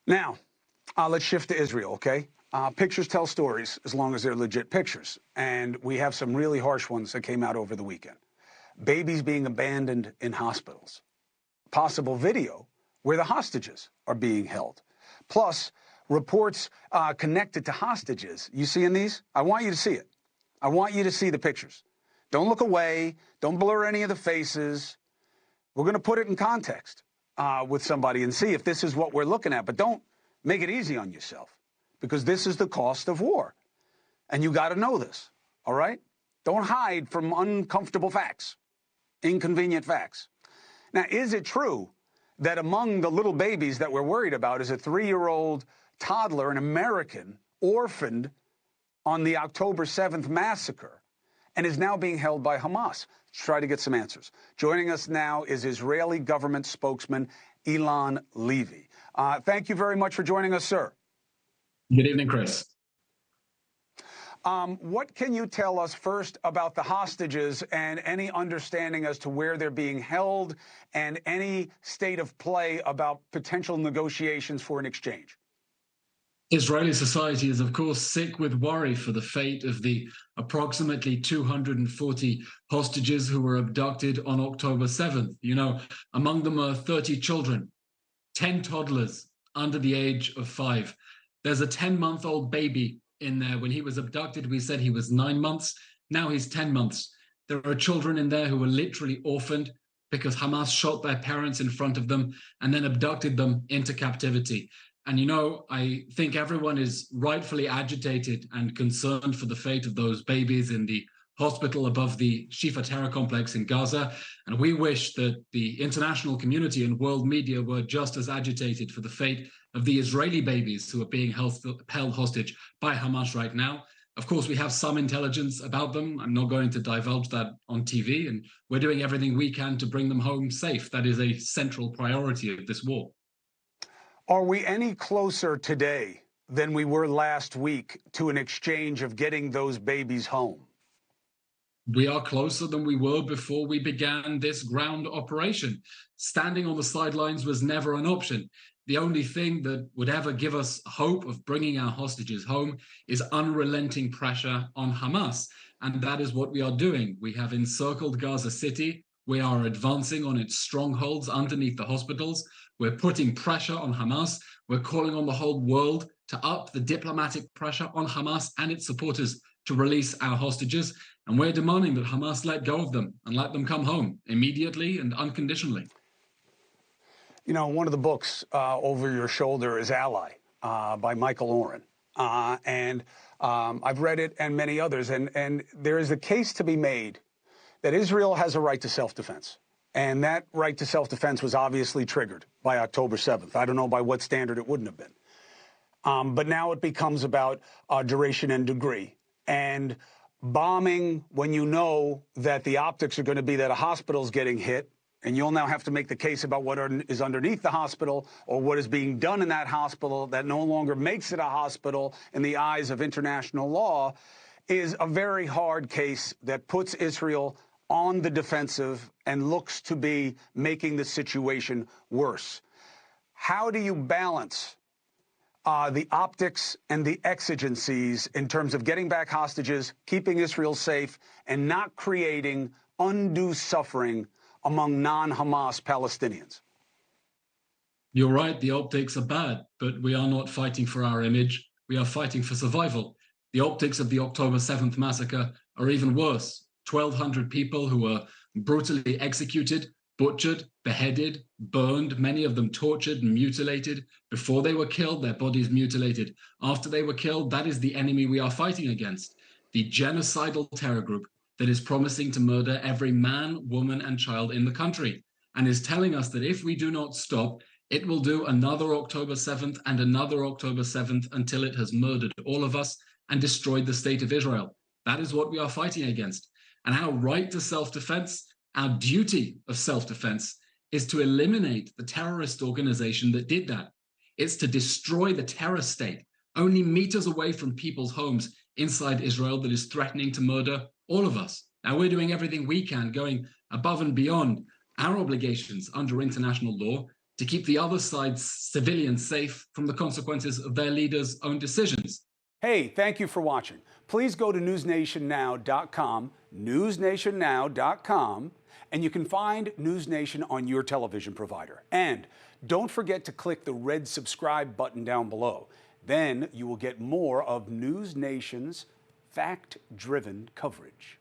Now, let's shift to Israel, okay? Pictures tell stories as long as they're legit pictures. And we have some really harsh ones that came out over the weekend. Babies being abandoned in hospitals. Possible video where the hostages are being held. Plus, reports connected to hostages. You seeing these? I want you to see it. I want you to see the pictures. Don't look away. Don't blur any of the faces. We're going to put it in context with somebody and see if this is what we're looking at. But don't make it easy on yourself, because this is the cost of war. And you got to know this, all right? Don't hide from uncomfortable facts, inconvenient facts. Now, is it true that among the little babies that we're worried about is a 3-year-old toddler, an American, orphaned on the October 7th massacre, and is now being held by Hamas? Let's try to get some answers. Joining us now is Israeli government spokesman Eylon Levy. Thank you very much for joining us, sir. Good evening, Chris. What can you tell us first about the hostages and any understanding as to where they're being held and any state of play about potential negotiations for an exchange? Israeli society is, of course, sick with worry for the fate of the approximately 240 hostages who were abducted on October 7th. You know, among them are 30 children, 10 toddlers under the age of 5. There's a 10-month-old baby in there. When he was abducted, we said he was 9 months. Now he's 10 months. There are children in there who were literally orphaned because Hamas shot their parents in front of them and then abducted them into captivity. And, you know, I think everyone is rightfully agitated and concerned for the fate of those babies in the hospital above the Shifa terror complex in Gaza. And we wish that the international community and world media were just as agitated for the fate of the Israeli babies who are being held hostage by Hamas right now. Of course, we have some intelligence about them. I'm not going to divulge that on TV, and we're doing everything we can to bring them home safe. That is a central priority of this war. Are we any closer today than we were last week to an exchange of getting those babies home? We are closer than we were before we began this ground operation. Standing on the sidelines was never an option. The only thing that would ever give us hope of bringing our hostages home is unrelenting pressure on Hamas. And that is what we are doing. We have encircled Gaza City. We are advancing on its strongholds underneath the hospitals. We're putting pressure on Hamas. We're calling on the whole world to up the diplomatic pressure on Hamas and its supporters to release our hostages. And we're demanding that Hamas let go of them and let them come home immediately and unconditionally. You know, one of the books over your shoulder is Ally by Michael Oren. And I've read it and many others. And there is a case to be made that Israel has a right to self-defense. And that right to self-defense was obviously triggered by October 7th. I don't know by what standard it wouldn't have been. But now it becomes about duration and degree. And bombing when you know that the optics are going to be that a hospital's getting hit, and you'll now have to make the case about what is underneath the hospital or what is being done in that hospital that no longer makes it a hospital in the eyes of international law, is a very hard case that puts Israel on the defensive and looks to be making the situation worse. How do you balance the optics and the exigencies in terms of getting back hostages, keeping Israel safe, and not creating undue suffering among non-Hamas Palestinians? You're right, the optics are bad, but we are not fighting for our image. We are fighting for survival. The optics of the October 7th massacre are even worse. 1,200 people who were brutally executed, butchered, beheaded, burned, many of them tortured and mutilated. Before they were killed, their bodies mutilated. After they were killed, that is the enemy we are fighting against. The genocidal terror group that is promising to murder every man, woman, and child in the country, and is telling us that if we do not stop, it will do another October 7th and another October 7th until it has murdered all of us and destroyed the state of Israel. That is what we are fighting against. And our right to self-defense, our duty of self-defense, is to eliminate the terrorist organization that did that. It's to destroy the terror state, only meters away from people's homes inside Israel, that is threatening to murder all of us. Now, we're doing everything we can, going above and beyond our obligations under international law to keep the other side's civilians safe from the consequences of their leaders' own decisions. Hey, thank you for watching. Please go to newsnationnow.com, newsnationnow.com, and you can find News Nation on your television provider. And don't forget to click the red subscribe button down below. Then you will get more of News Nation's fact-driven coverage.